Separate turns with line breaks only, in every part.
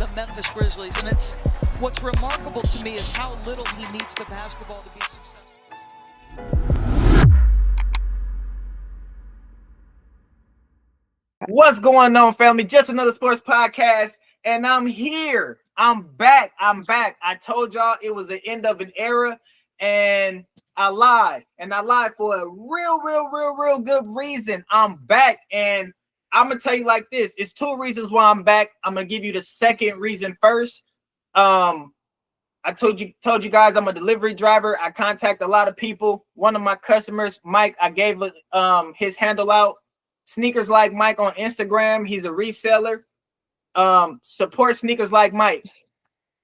the Memphis Grizzlies, and it's what's remarkable to me is how little he needs the basketball to be successful.
What's going on, family? Just another sports podcast, and I'm here. I'm back. I told y'all it was the end of an era, and I lied. And I lied for a real good reason. I'm back, and I'm gonna tell you like this. It's two reasons why I'm back. I'm gonna give you the second reason first. I told you guys I'm a delivery driver. I contact a lot of people. One of my customers, Mike, I gave his handle out. Sneakers Like Mike on Instagram. He's a reseller. Support Sneakers Like Mike.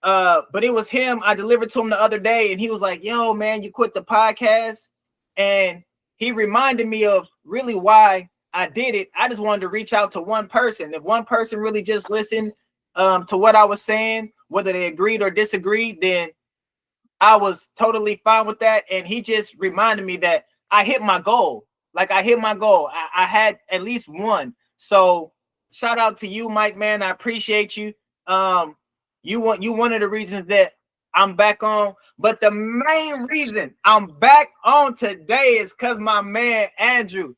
But it was him. I delivered to him the other day, and he was like, "Yo, man, you quit the podcast." And he reminded me of really why I did it. I just wanted to reach out to one person. If one person really just listened to what I was saying, whether they agreed or disagreed, then I was totally fine with that. And he just reminded me that I hit my goal. Like I hit my goal. I had at least one. So shout out to you, Mike, man. I appreciate you. You one of the reasons that I'm back on. But the main reason I'm back on today is because my man Andrew,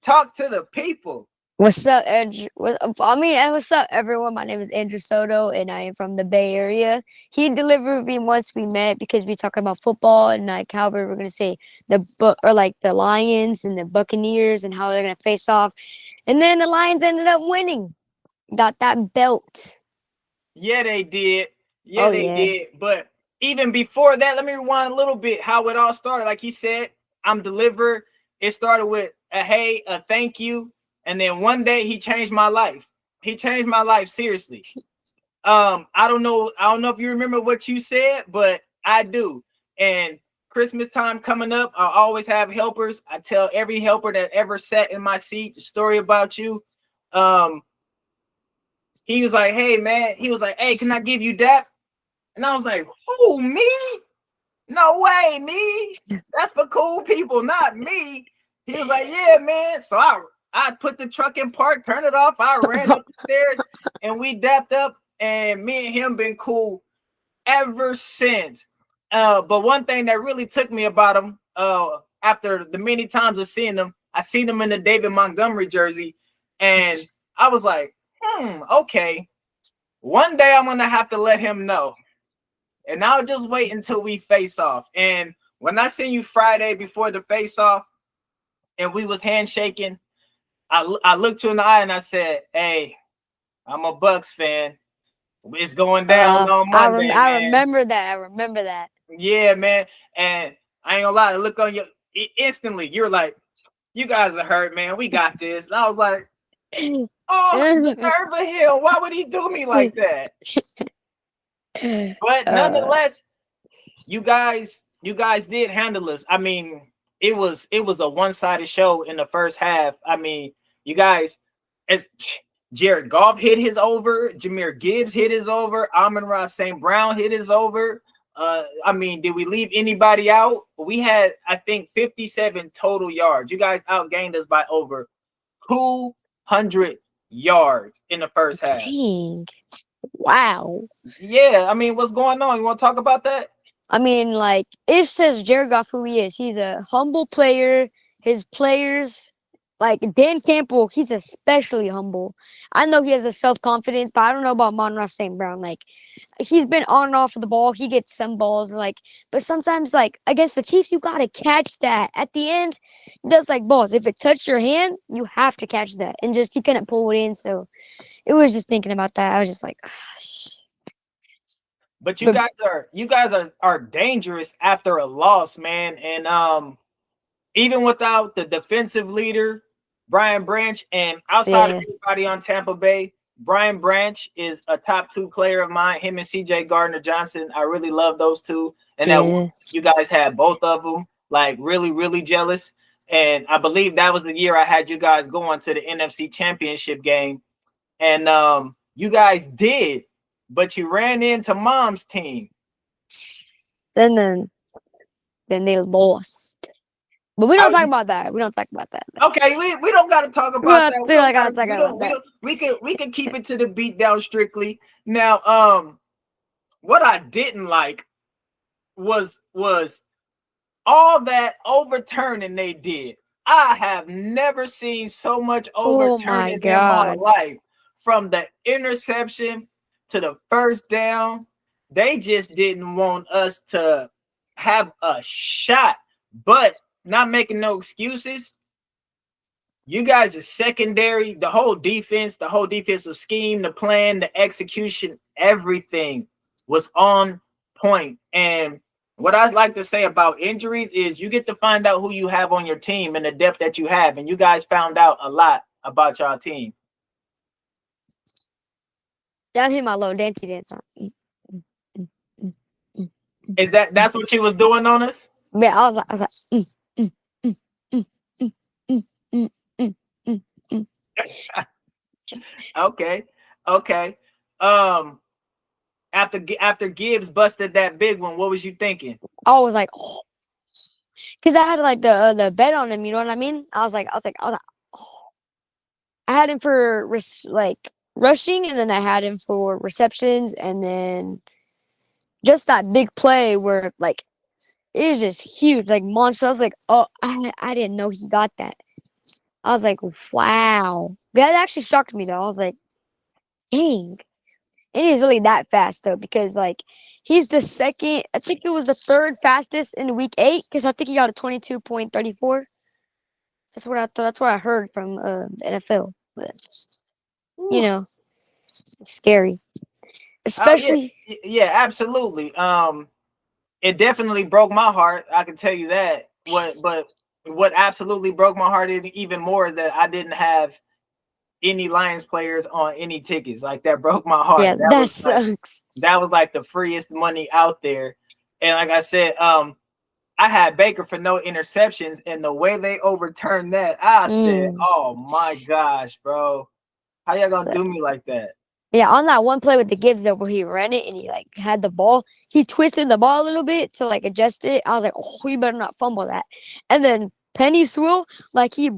talk to the people.
What's up, Andrew? What's up, everyone? My name is Andrew Soto, and I am from the Bay Area. He delivered me once we met because we talking about football and like how we were gonna say the Lions and the Buccaneers and how they're gonna face off, and then the Lions ended up winning, got that belt.
Yeah, they did. Yeah, they did. But even before that, let me rewind a little bit. How it all started. Like he said, I'm delivered. It started with a hey, a thank you. And then one day he changed my life. He changed my life, seriously. I don't know if you remember what you said, but I do. And Christmas time coming up, I always have helpers. I tell every helper that ever sat in my seat the story about you. He was like, "Hey, man." He was like, "Hey, can I give you that?" And I was like, "Who, me? No way, me. That's for cool people, not me." He was like, "Yeah, man." So I put the truck in park, turned it off. I ran up the stairs and we dapped up, and me and him been cool ever since. But one thing that really took me about him, after the many times of seeing him, I seen him in the David Montgomery jersey, and I was like, okay. One day I'm gonna have to let him know. And I'll just wait until we face off. And when I seen you Friday before the face off and we was handshaking, I looked you in the eye and I said, "Hey, I'm a Bucks fan. It's going down on Monday."
I remember that.
Yeah, man. And I ain't gonna lie, to look on you instantly. You're like, "You guys are hurt, man. We got this." And I was like, "Oh, the nerve of him. Why would he do me like that?" But nonetheless, you guys did handle us. I mean, it was a one-sided show in the first half. I mean, you guys, as Jared Goff hit his over, Jahmyr Gibbs hit his over, Amon-Ra St. Brown hit his over. I mean, did we leave anybody out? We had, I think, 57 total yards. You guys outgained us by over 200 yards in the first half.
Dang. Wow.
Yeah, I mean, what's going on? You want to talk about that?
I mean, like, it says Jared Goff who he is. He's a humble player. His players, like Dan Campbell, he's especially humble. I know he has a self-confidence, but I don't know about Amon-Ra St. Brown. Like, he's been on and off of the ball. He gets some balls, like, but sometimes, like, against the Chiefs, you gotta catch that. At the end, he does like balls. If it touched your hand, you have to catch that. And just he couldn't pull it in, so it was just thinking about that. I was just like,
But you guys are dangerous after a loss, man. And even without the defensive leader, Brian Branch, and outside of everybody on Tampa Bay, Brian Branch is a top 2 player of mine. Him and CJ Gardner-Johnson, I really love those two. And that you guys had both of them, like really jealous. And I believe that was the year I had you guys going to the NFC Championship game. And you guys did, but you ran into Mom's team.
Then they lost. But we don't talk about that. We don't talk about that.
Okay, we don't got to talk
We
about
don't
that.
gotta talk about that.
We can keep it to the beat down strictly. Now, what I didn't like was all that overturning they did. I have never seen so much overturning in my life. From the interception to the first down, they just didn't want us to have a shot. But not making no excuses. You guys are secondary. The whole defense, the whole defensive scheme, the plan, the execution, everything was on point. And what I like to say about injuries is you get to find out who you have on your team and the depth that you have. And you guys found out a lot about y'all team.
That hit my little dancey dance on.
Is that's what you was doing on us?
Yeah, I was like,
Okay. After Gibbs busted that big one, what was you thinking?
I was like, oh, because I had like the bet on him. You know what I mean? I was like, oh. I had him for like rushing, and then I had him for receptions, and then just that big play where like it was just huge, like monster. I was like, oh, I didn't know he got that. I was like, wow, that actually shocked me though. I was like, dang, and he's really that fast though, because like he's the second. I think it was the third fastest in week 8, because I think he got a 22.34. That's what I thought. That's what I heard from the NFL. But you know, it's scary, especially.
Yeah, absolutely. It definitely broke my heart. I can tell you that. What absolutely broke my heart even more is that I didn't have any Lions players on any tickets. Like that broke my heart.
Yeah, that sucks.
That was like the freest money out there. And like I said, I had Baker for no interceptions, and the way they overturned that, I said, "Oh my gosh, bro, how y'all gonna do me like that?"
Yeah, on that one play with the Gibbs though, where he ran it and he like had the ball, he twisted the ball a little bit to like adjust it. I was like, "Oh, you better not fumble that." And then Penny Sewell, like he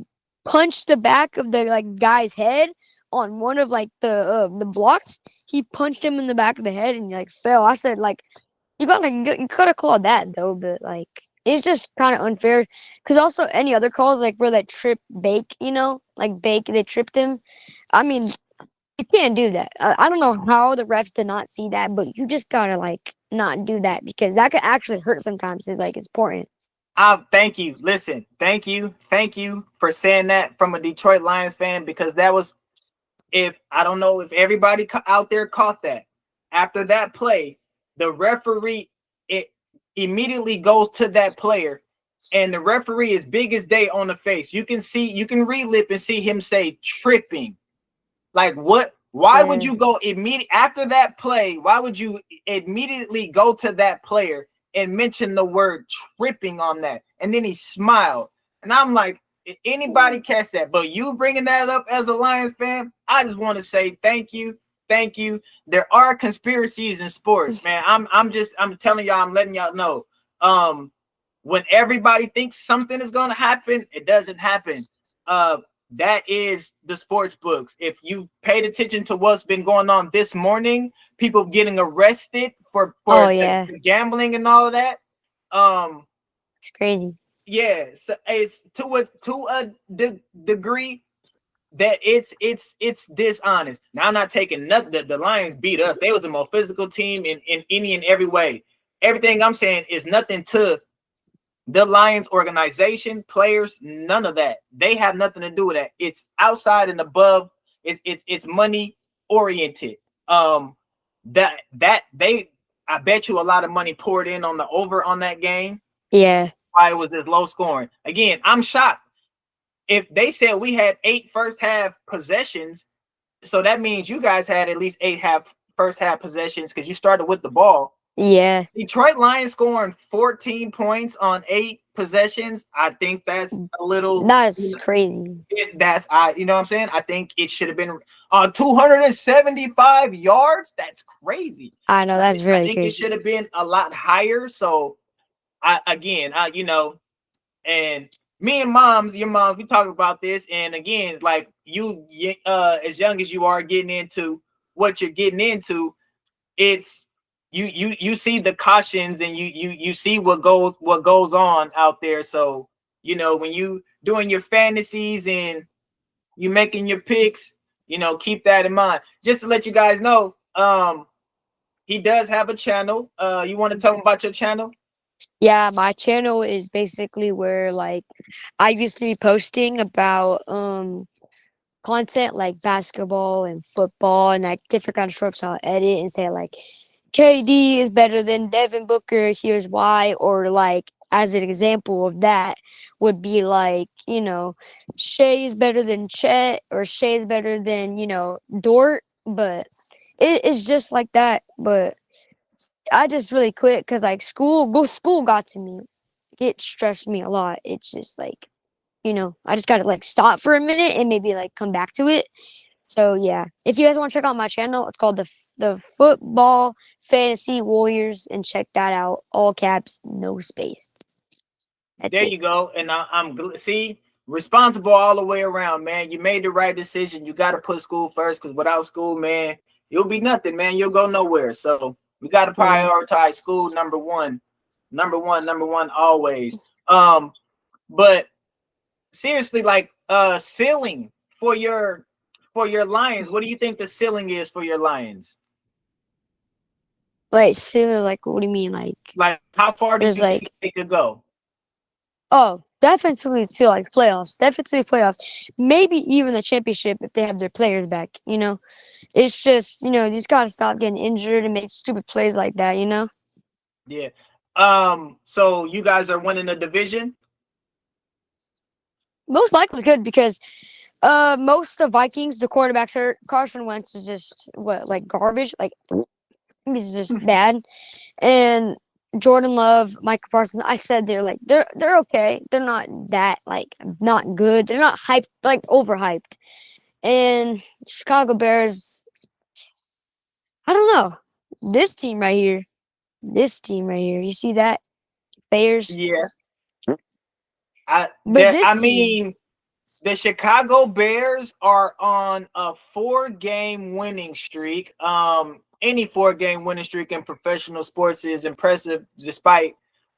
punched the back of the like guy's head on one of like the blocks. He punched him in the back of the head and he like fell. I said, like, you could have called that though, but like. It's just kind of unfair, because also any other calls like where that trip Bake, you know, like Bake, they tripped him. I mean, you can't do that. I don't know how the refs did not see that, but you just gotta like not do that, because that could actually hurt sometimes. It's like it's important.
Thank you. Listen, thank you for saying that from a Detroit Lions fan, because that was, if I don't know if everybody out there caught that. After that play, the referee immediately goes to that player, and the referee is big as day on the face. You can relip and see him say tripping. Like what? Why would you go immediately after that play? Why would you immediately go to that player and mention the word tripping on that? And then he smiled, and I'm like, anybody catch that? But you bringing that up as a Lions fan, I just want to say thank you. Thank you. There are conspiracies in sports, man. I'm telling y'all, I'm letting y'all know. When everybody thinks something is gonna happen, it doesn't happen. That is the sports books. If you paid attention to what's been going on this morning, people getting arrested for the gambling and all of that.
It's crazy.
Yeah, so it's to a degree that it's dishonest. Now I'm not taking nothing. The Lions beat us. They was a more physical team in any and every way. Everything I'm saying is nothing to the Lions organization, players, none of that. They have nothing to do with that. It's outside and above. It's money oriented. I bet you a lot of money poured in on the over on that game.
Yeah.
Why it was this low scoring. Again, I'm shocked. If they said we had 8 first half possessions, so that means you guys had at least 8 first half possessions, because you started with the ball.
Yeah.
Detroit Lions scoring 14 points on 8 possessions. I think that's a little.
That's crazy.
You know what I'm saying? I think it should have been on 275 yards. That's crazy.
I know, that's really
crazy. It should have been a lot higher. So, and me and moms, your moms, we talk about this, and again, like you, as young as you are, getting into what you're getting into, it's you see the cautions, and you see what goes on out there. So when you doing your fantasies and you making your picks, keep that in mind. Just to let you guys know, he does have a channel. You want to tell him about your channel?
Yeah, my channel is basically where like I used to be posting about content like basketball and football and like different kind of shorts. I'll edit and say like KD is better than Devin Booker. Here's why. Or like as an example of that would be like, Shea is better than Chet or Shea is better than, Dort. But it is just like that. But I just really quit because like school got to me. It stressed me a lot. It's just like, I just gotta like stop for a minute and maybe like come back to it. So yeah, if you guys want to check out my channel, it's called the Football Fantasy Warriors, and check that out. All caps, no space. That's
There
it.
you go. And I'm see, responsible all the way around, man. You made the right decision. You got to put school first, because without school, man, you'll be nothing, man. You'll go nowhere. So we got to prioritize school number one, always. But seriously, like ceiling for your Lions. What do you think the ceiling is for your Lions?
Like, silly, like, what do you mean?
Like how far do you
There's like,
think they could go?
oh, definitely to like playoffs. Definitely playoffs. Maybe even the championship if they have their players back. It's just you just gotta stop getting injured and make stupid plays like that.
Yeah. So you guys are winning the division?
Most likely could because most of the Vikings, the quarterbacks hurt. Carson Wentz is just like garbage. Like he's just bad. And Jordan Love, Michael Parsons, I said they're okay. They're not that like not good. They're not hyped like overhyped. And Chicago Bears, I don't know. This team right here. You see that? Bears.
Yeah.
But this
I
team,
mean, the Chicago Bears are on a 4-game winning streak. Any 4-game winning streak in professional sports is impressive, despite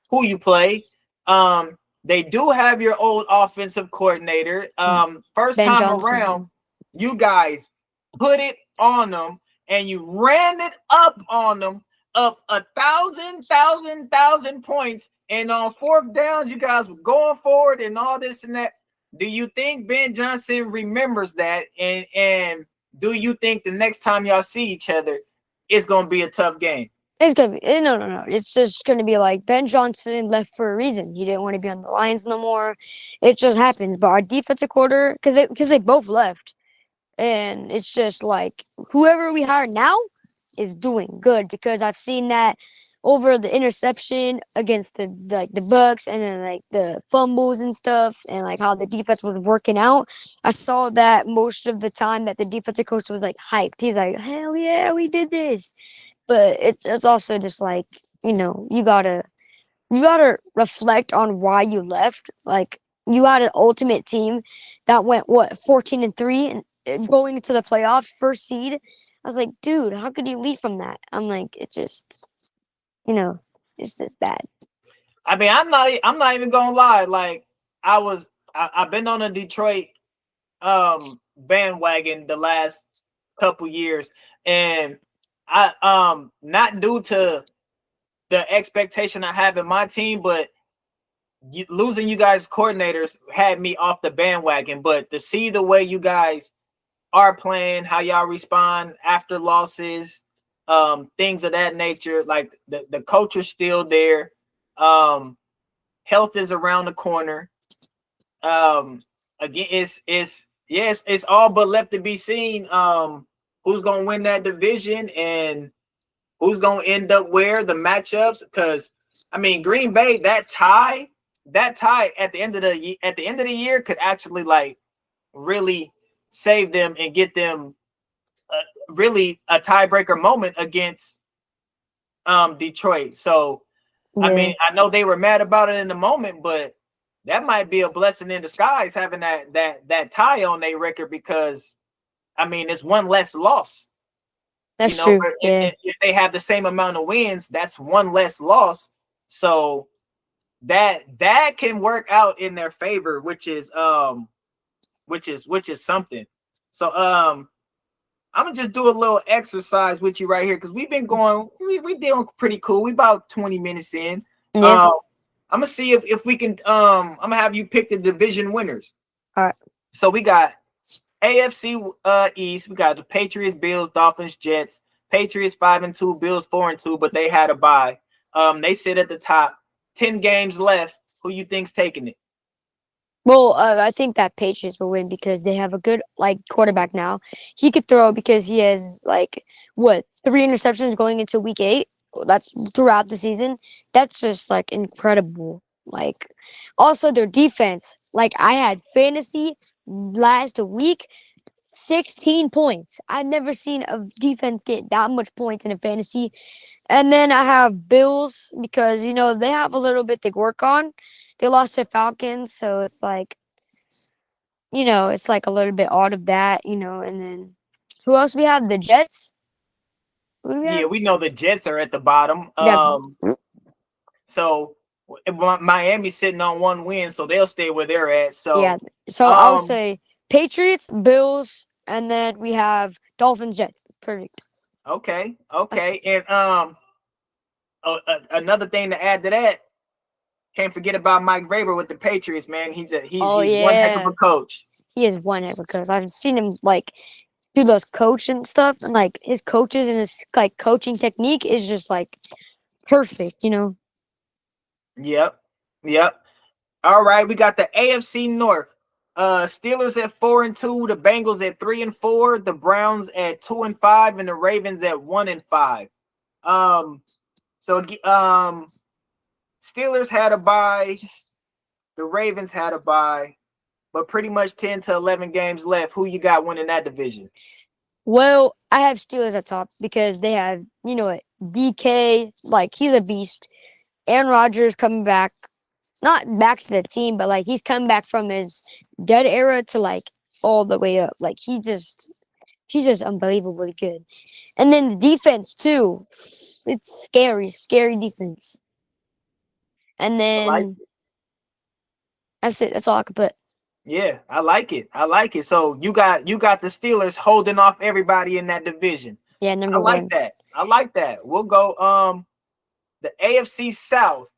who you play. They do have your old offensive coordinator. First
Ben
time
Johnson.
around, you guys put it on them, and you ran it up on them, up 1,000 points. And on fourth down, you guys were going forward and all this and that. Do you think Ben Johnson remembers that? And do you think the next time y'all see each other, it's going to be a tough game?
It's gonna be no. It's just gonna be like Ben Johnson left for a reason. He didn't want to be on the Lions no more. It just happens. But our defensive quarter, because they both left, and it's just like whoever we hire now is doing good, because I've seen that over the interception against the Bucks, and then like the fumbles and stuff, and like how the defense was working out. I saw that most of the time that the defensive coach was like hyped. He's like, hell yeah, we did this. But it's also just like, you gotta reflect on why you left. Like you had an ultimate team that went 14-3 and going into the playoffs, first seed. I was like, dude, how could you leave from that? I'm like, it's just, it's just bad.
I mean, I'm not even gonna lie. Like I've been on a Detroit bandwagon the last couple years, and I not due to the expectation I have in my team, but losing you guys coordinators had me off the bandwagon. But to see the way you guys are playing, how y'all respond after losses, things of that nature, like the culture's still there. Health is around the corner. Again, it's all but left to be seen. Who's gonna win that division and who's gonna end up where, the matchups? Because I mean, Green Bay, that tie at the end of the year could actually like really save them and get them really a tiebreaker moment against Detroit. So I mean, I know they were mad about it in the moment, but that might be a blessing in disguise having that tie on their record because I mean it's one less loss.
That's true. Yeah.
If they have the same amount of wins, that's one less loss. So that can work out in their favor, which is something. So I'm gonna just do a little exercise with you right here because we've been going, we doing pretty cool. We about 20 minutes in.
Yeah.
I'm gonna see if we can. I'm gonna have you pick the division winners.
All right.
So we got AFC East. We got the Patriots, Bills, Dolphins, Jets. Patriots 5-2, Bills 4-2, but they had a bye. They sit at the top. 10 games left. Who you think's taking it?
Well, I think that Patriots will win because they have a good quarterback now. He could throw because he has 3 interceptions going into week 8. That's throughout the season. That's just incredible. Also their defense. I had fantasy last week, 16 points. I've never seen a defense get that much points in a fantasy. And then I have Bills because they have a little bit to work on. They lost to Falcons, so it's it's a little bit odd of that, and then who else we have? The Jets. Who do we have?
We know the Jets are at the bottom.
Yeah.
So Miami's sitting on 1 win, so they'll stay where they're at. So
yeah, so I'll say Patriots, Bills, and then we have Dolphins, Jets. Perfect.
Okay. And another thing to add to that. Can't forget about Mike Vrabel with the Patriots, man. He's one heck of a coach.
He is one heck of a coach. I've seen him do those coach and stuff, and his coaches and his coaching technique is just perfect,
Yep. All right, we got the AFC North. Steelers at 4-2, the Bengals at 3-4, the Browns at 2-5, and the Ravens at 1-5. Steelers had a bye. The Ravens had a bye, but pretty much 10 to 11 games left. Who you got winning that division?
Well, I have Steelers at top because they have, DK, he's a beast. Aaron Rodgers coming back, not back to the team, but he's come back from his dead era to all the way up. He's just unbelievably good. And then the defense too. It's scary defense. And then that's it. That's all I could put.
Yeah, I like it. So you got the Steelers holding off everybody in that division.
Yeah, number one.
I like that. We'll go the AFC South.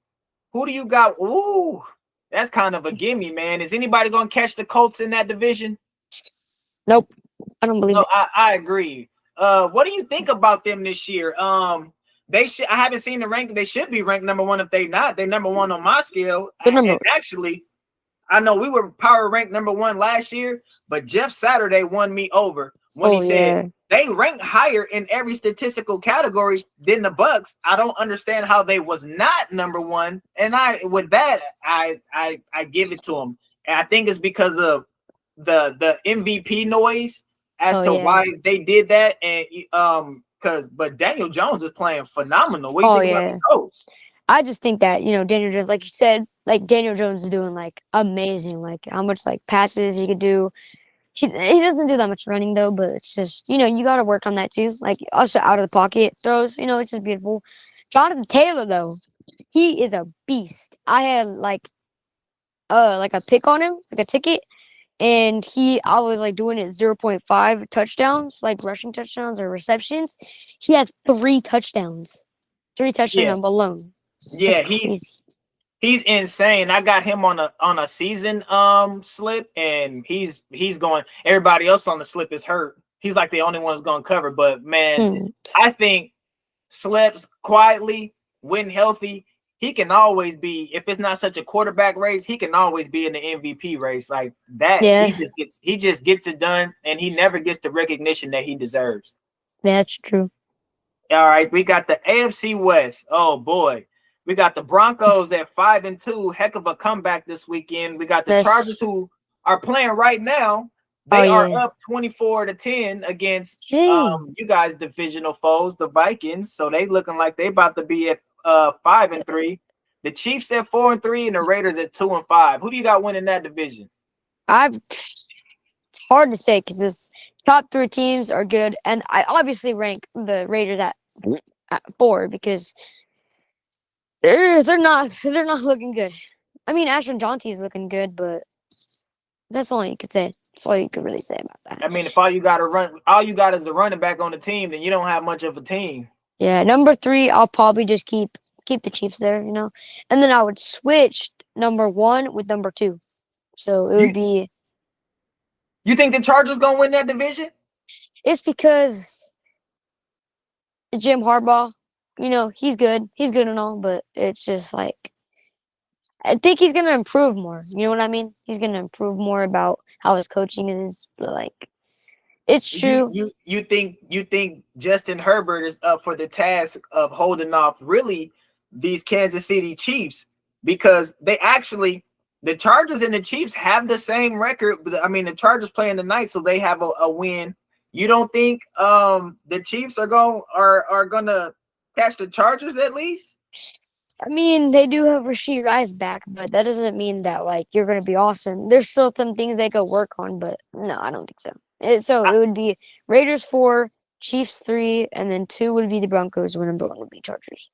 Who do you got? Ooh, that's kind of a gimme, man. Is anybody gonna catch the Colts in that division?
Nope. I don't believe it.
I agree. What do you think about them this year? I haven't seen the rank. They should be ranked number 1 if they not. They're number 1 on my scale. And actually, I know we were power ranked number 1 last year, but Jeff Saturday won me over when he said they ranked higher in every statistical category than the Bucks. I don't understand how they was not number 1. And I give it to them. And I think it's because of the MVP noise as to why they did that. And but Daniel Jones is playing phenomenal. What do you think about the Colts?
I just think that, Daniel Jones, like you said, Daniel Jones is doing amazing. How much passes he could do. He doesn't do that much running though, but it's just, you got to work on that too. Also out of the pocket throws, it's just beautiful. Jonathan Taylor though, he is a beast. I had a pick on him, a ticket. And I was doing it 0.5 touchdowns, rushing touchdowns or receptions. He had 3 touchdowns. 3 touchdowns alone.
Yeah, he's insane. I got him on a season slip, and he's going. Everybody else on the slip is hurt. He's the only one who's going to cover. But man, I think slips quietly when healthy. He can always be, if it's not such a quarterback race, he can always be in the MVP race like that. Yeah. He just gets it done, and he never gets the recognition that he deserves.
That's true.
All right, we got the AFC West. Oh boy, we got the Broncos at 5-2. Heck of a comeback this weekend. We got the Chargers who are playing right now. They are up 24-10 against you guys' divisional foes, the Vikings. So they looking like they about to be at 5-3. The Chiefs at 4-3 and the Raiders at 2-5. Who do you got winning that division?
It's hard to say because this top three teams are good, and I obviously rank the Raiders at 4 because they're not looking good. I mean, Ashton Jonty is looking good, but that's all you could say. That's all you could really say about that.
I mean, if all you got is the running back on the team, then you don't have much of a team.
Yeah, number 3, I'll probably just keep the Chiefs there, and then I would switch number 1 with number 2. So it would be.
You think the Chargers gonna win that division?
It's because Jim Harbaugh, he's good. He's good and all, but it's just like I think he's gonna improve more. You know what I mean? He's gonna improve more about how his coaching is. But like, it's true.
You think Justin Herbert is up for the task of holding off really these Kansas City Chiefs because the Chargers and the Chiefs have the same record. I mean, the Chargers playing tonight, so they have a win. You don't think the Chiefs are gonna catch the Chargers at least?
I mean, they do have Rashid Rice back, but that doesn't mean that like you're gonna be awesome. There's still some things they could work on, but no, I don't think so. It would be Raiders 4, Chiefs 3, and then 2 would be the Broncos, and number 1 would be Chargers.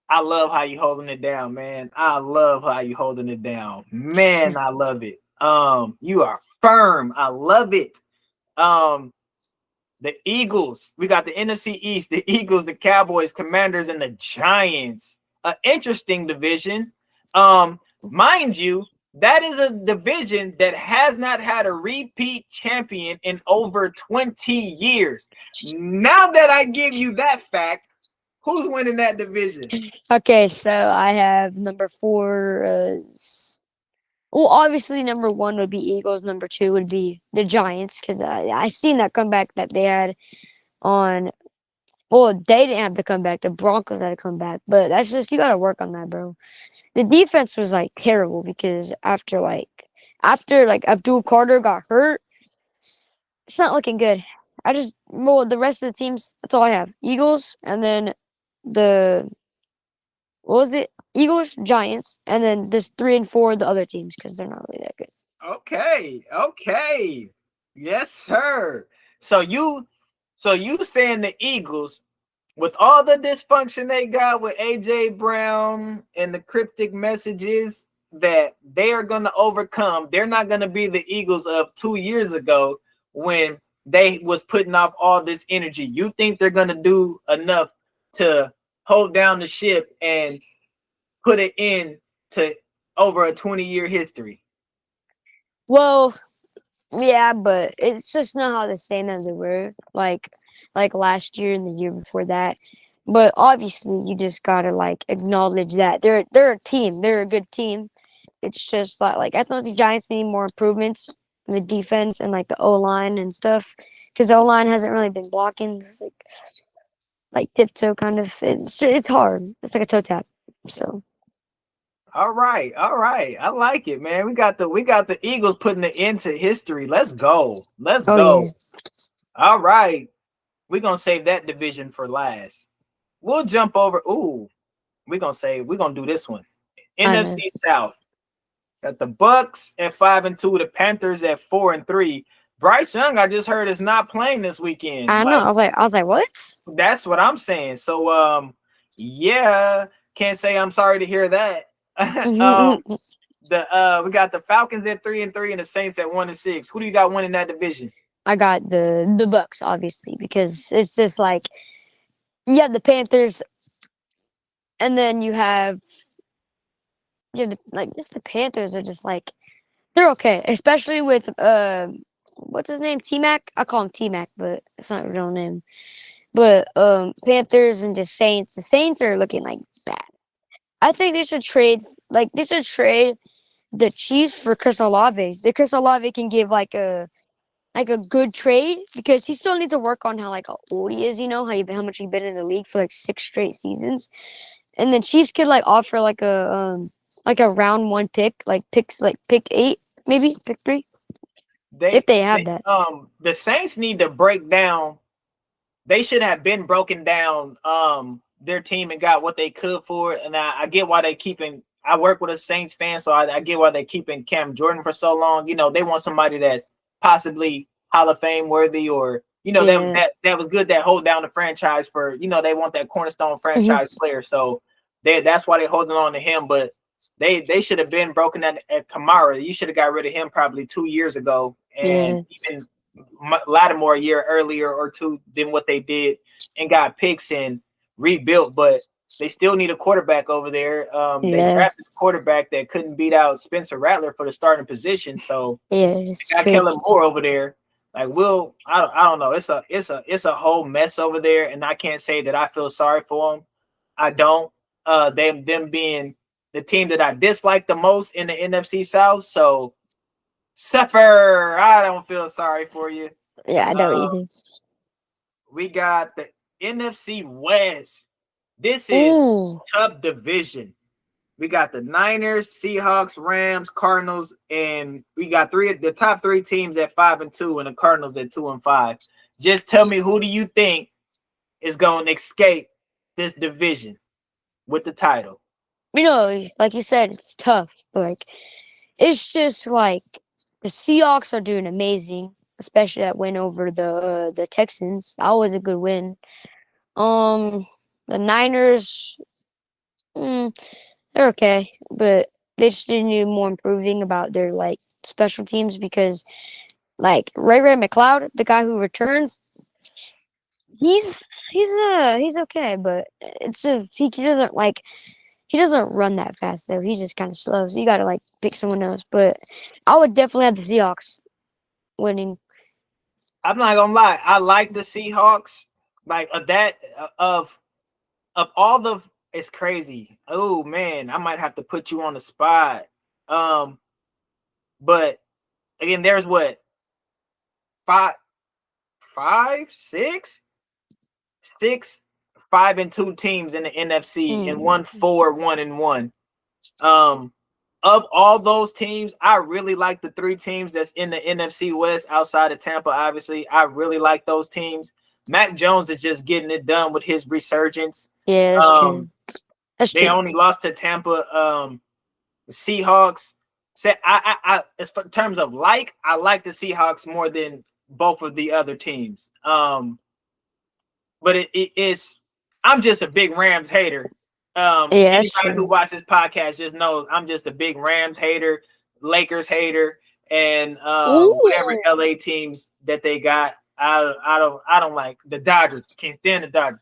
I love how you holding it down, man. I love how you holding it down. Man, I love it. You are firm. I love it. The Eagles. We got the NFC East, the Eagles, the Cowboys, Commanders, and the Giants. An interesting division. Mind you, that is a division that has not had a repeat champion in over 20 years. Now that I give you that fact, who's winning that division?
Okay, so I have number 4. Well, obviously number 1 would be Eagles. Number 2 would be the Giants because I seen that comeback that they had on. Well, they didn't have to come back. The Broncos had to come back, but that's just you got to work on that, bro. The defense was like terrible because after Abdul Carter got hurt, it's not looking good. The rest of the teams. That's all I have. Eagles, and then Eagles, Giants, and then there's 3 and 4 the other teams because they're not really that good.
Okay, yes, sir. So you saying the Eagles, with all the dysfunction they got with AJ Brown and the cryptic messages that they are going to overcome, they're not going to be the Eagles of 2 years ago when they was putting off all this energy. You think they're going to do enough to hold down the ship and put it in to over a 20-year history?
Well, yeah, but it's just not how the same as they were like last year and the year before that. But obviously, you just gotta like acknowledge that they're a team. They're a good team. It's just like I thought the Giants need more improvements in the defense and like the O-line and stuff because the O-line hasn't really been blocking. It's like tiptoe kind of. It's hard. It's like a toe tap. So.
All right. I like it, man. We got the Eagles putting it into history. Let's go. Go. Yeah. All right. We're gonna save that division for last. We'll jump over. We're gonna do this one. NFC South. Got the Bucks at 5-2, the Panthers at 4-3. Bryce Young, I just heard, is not playing this weekend.
I know. I was like, what?
That's what I'm saying. So yeah, can't say I'm sorry to hear that. We got the Falcons at 3-3 and the Saints at 1-6. Who do you got winning that division?
I got the Bucks, obviously, because it's just like you have the Panthers, and then you have just the Panthers are just like they're okay, especially with what's his name, T-Mac. I call him T-Mac, but it's not a real name. But Panthers and the Saints. The Saints are looking like bad. I think they should trade the Chiefs for Chris Olave. The Chris Olave can give like a good trade because he still needs to work on how old he is, how much he's been in the league for 6 straight seasons. And the Chiefs could offer a round 1 pick, pick 8, maybe pick 3. If they have that.
The Saints need to break down. They should have been broken down their team and got what they could for it. And I get why they keeping. I work with a Saints fan, so I get why they keeping Cam Jordan for so long. You know, they want somebody that's possibly Hall of Fame worthy, or that was good, that hold down the franchise for, they want that cornerstone franchise player. So that's why they're holding on to him. But they should have been broken at Kamara. You should have got rid of him probably 2 years ago, and even Lattimore a year earlier or two than what they did, and got picks and rebuilt. But they still need a quarterback over there. They drafted a quarterback that couldn't beat out Spencer Rattler for the starting position. So they got Kellen Moore over there. Like, I don't know. It's a whole mess over there, and I can't say that I feel sorry for them. I don't. Them being the team that I dislike the most in the NFC South. So suffer. I don't feel sorry for you.
Yeah, I don't either.
We got the NFC West. This is tough division. We got the Niners, Seahawks, Rams, Cardinals, and we got the top three teams at 5-2, and the Cardinals at 2-5. Just tell me, who do you think is going to escape this division with the title?
Like you said, it's tough. Like, it's just like the Seahawks are doing amazing, especially that win over the Texans. That was a good win. The Niners, they're okay, but they just need more improving about their like special teams, because like Ray McLeod, the guy who returns, he's okay, but it's just he doesn't run that fast though. He's just kind of slow, so you gotta like pick someone else. But I would definitely have the Seahawks winning.
I'm not gonna lie, I like the Seahawks. Like of all the, it's crazy. Oh man, I might have to put you on the spot. But again, there's what, six 5-2 teams in the NFC, and 1-4-1-1. Of all those teams, I really like the three teams that's in the NFC West outside of Tampa. Obviously, I really like those teams. Mac Jones is just getting it done with his resurgence.
Yeah, that's true.
They only lost to Tampa. The Seahawks. As in terms of I like the Seahawks more than both of the other teams. But it's, I'm just a big Rams hater. Anybody who watches this podcast just knows I'm just a big Rams hater, Lakers hater, and whatever LA teams that they got. I don't like the Dodgers. Can't stand the Dodgers.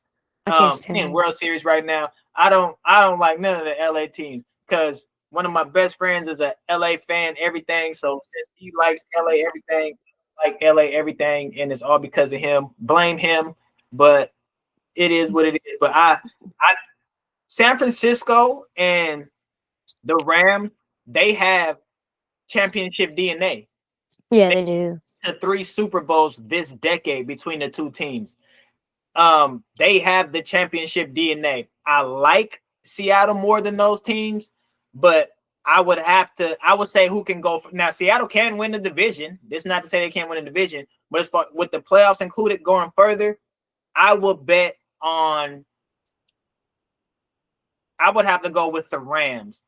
In World Series right now. I don't like none of the LA teams, because one of my best friends is a LA fan, everything. So since he likes LA everything, like LA everything, and it's all because of him. Blame him, but it is what it is. But I San Francisco and the Rams, they have championship DNA.
Yeah, they do.
The 3 Super Bowls this decade between the two teams. They have the championship DNA. I like Seattle more than those teams, but I would say who can go now. Seattle can win the division. This is not to say they can't win the division, but as far with the playoffs included going further, I would have to go with the Rams.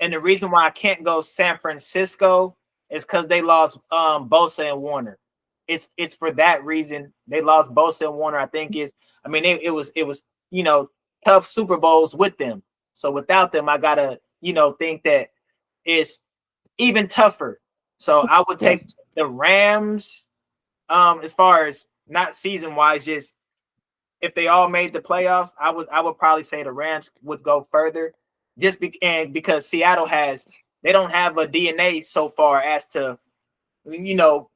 And the reason why I can't go San Francisco is because they lost Bosa and Warner. It's for that reason. They lost Bosa and Warner. I think it was tough Super Bowls with them. So without them, I gotta think that it's even tougher. So I would take the Rams. As far as not season wise, just if they all made the playoffs, I would probably say the Rams would go further. Because Seattle they don't have a DNA so far as to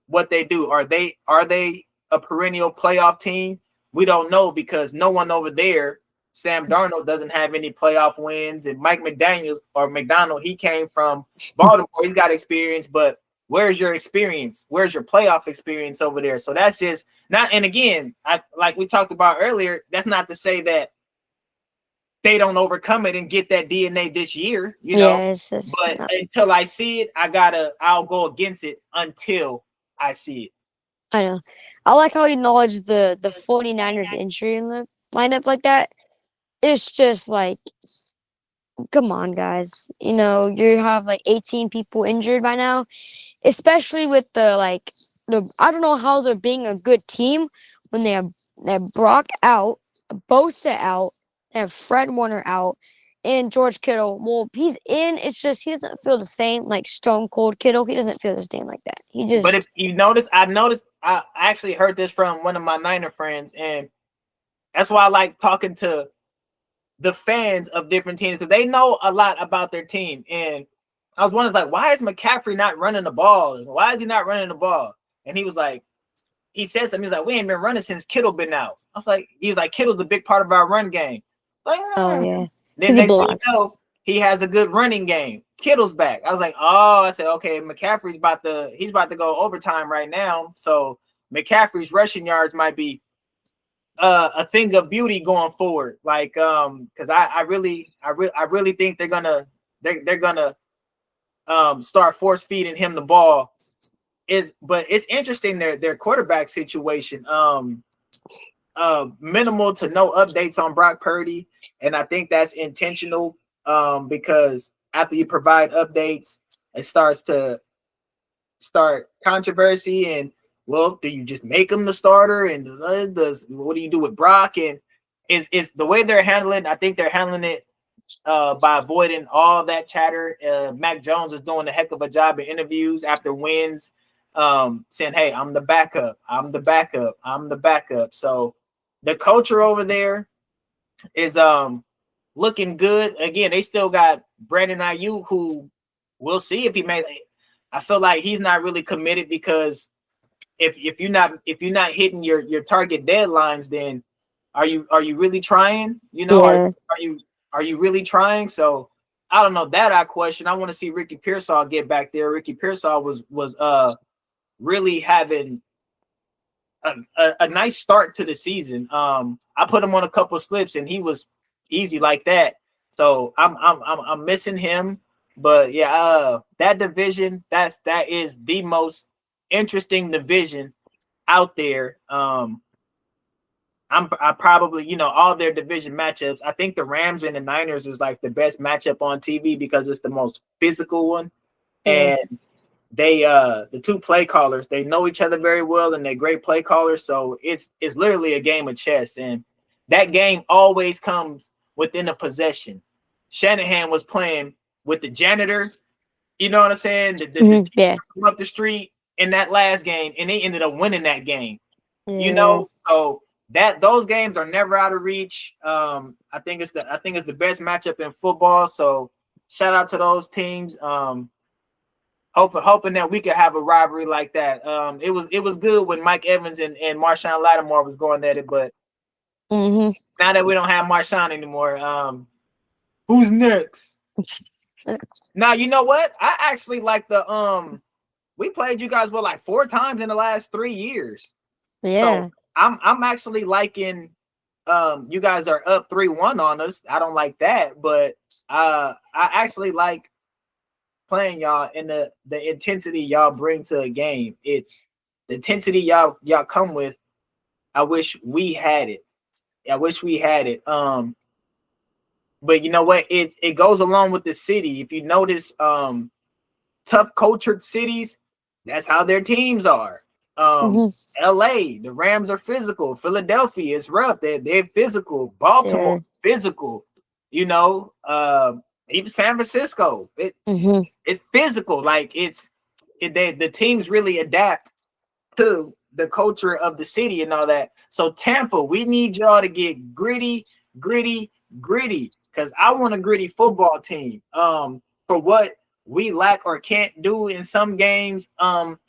what they do. Are they a perennial playoff team? We don't know, because no one over there, Sam Darnold, doesn't have any playoff wins, and Mike McDonald, he came from Baltimore. He's got experience, but where's your experience? Where's your playoff experience over there? So that's just not. And again, like we talked about earlier, that's not to say that they don't overcome it and get that DNA this year, but until I see it, I'll go against it until I see it.
I know. I like how you acknowledge the 49ers injury in the lineup like that. it's just like, come on, guys. You know, you have like 18 people injured by now, especially with the I don't know how they're being a good team when they have Brock out, Bosa out, they have Fred Warner out, and George Kittle. Well, he's in. It's just he doesn't feel the same like Stone Cold Kittle. He doesn't feel the same like that. He just.
But if you noticed, I actually heard this from one of my Niner friends, and that's why I like talking to the fans of different teams because they know a lot about their team. And I was wondering, like, why is McCaffrey not running the ball? Why is he not running the ball? And he was like, he said something. He's like, we ain't been running since Kittle been out. I was like, he was like, Kittle's a big part of our run game. Like,
Oh yeah.
Then next thing you know, he has a good running game. Kittle's back. I was like, oh, I said, okay, McCaffrey's about to go overtime right now. So McCaffrey's rushing yards might be a thing of beauty going forward. Like, because I really think they're gonna start force feeding him the ball. But it's interesting their quarterback situation. Minimal to no updates on Brock Purdy, and I think that's intentional. Because after you provide updates, it starts to start controversy. And well, do you just make him the starter? And what do you do with Brock? And is the way they're handling? I think they're handling it by avoiding all that chatter. Mac Jones is doing a heck of a job in interviews after wins, saying, "Hey, I'm the backup. I'm the backup. I'm the backup." So the culture over there is looking good. Again, they still got Brandon Ayuk, who we'll see if he made. I feel like he's not really committed because if you're not hitting your target deadlines, then are you really trying? You know,
Yeah.
are you really trying? So I don't know that I question. I want to see Ricky Pearsall get back there. Ricky Pearsall was really having a nice start to the season. I put him on a couple of slips and he was easy like that. So I'm missing him. But yeah, that division, that is the most interesting division out there. I probably, all their division matchups. I think the Rams and the Niners is like the best matchup on TV because it's the most physical one. And they the two play callers, they know each other very well and they're great play callers. So it's literally a game of chess. And that game always comes within a possession. Shanahan was playing with the janitor, you know what I'm saying? The team from up the street in that last game, and they ended up winning that game. So those games are never out of reach. I think it's the best matchup in football. So shout out to those teams. Hoping that we could have a rivalry like that. It was good when Mike Evans and Marshawn Lattimore was going at it, but now that we don't have Marshawn anymore, who's next? Now you know what? I actually like the we played you guys like 4 times in the last 3 years.
Yeah.
So I'm actually liking you guys are up 3-1 on us. I don't like that, but I actually like playing y'all and the intensity y'all bring to a game. It's the intensity y'all come with. I wish we had it. But you know what? It goes along with the city. If you notice, tough cultured cities, that's how their teams are. LA, the Rams are physical. Philadelphia is rough. They're physical. Baltimore, physical. Even San Francisco, it's physical. Like the teams really adapt to the culture of the city and all that. So Tampa, we need y'all to get gritty, because I want a gritty football team. For what we lack or can't do in some games,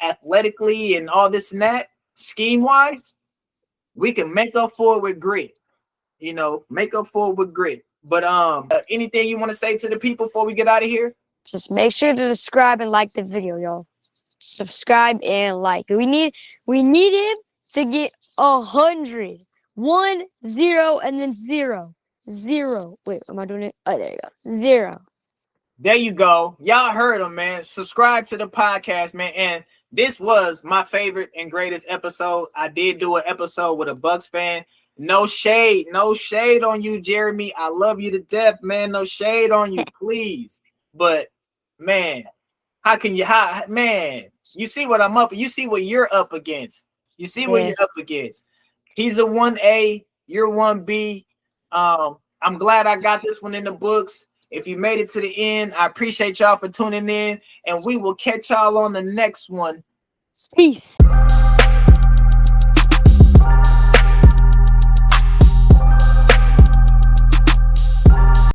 athletically and all this and that, scheme wise, we can make up for it with grit. But anything you want to say to the people before we get out of here?
Just make sure to subscribe and like the video, y'all. Subscribe and like. We need him to get 100. 1, 0, and then 0. 0. Wait, am I doing it? Oh, there you go. 0.
There you go. Y'all heard him, man. Subscribe to the podcast, man. And this was my favorite and greatest episode. I did do an episode with a Bucks fan. No shade on you, Jeremy. I love you to death, man. No shade on you, please. But man, how can you? Man, you see what I'm up? You see what you're up against. You see what you're up against. He's a 1A. You're 1B. I'm glad I got this one in the books. If you made it to the end, I appreciate y'all for tuning in, and we will catch y'all on the next one.
Peace.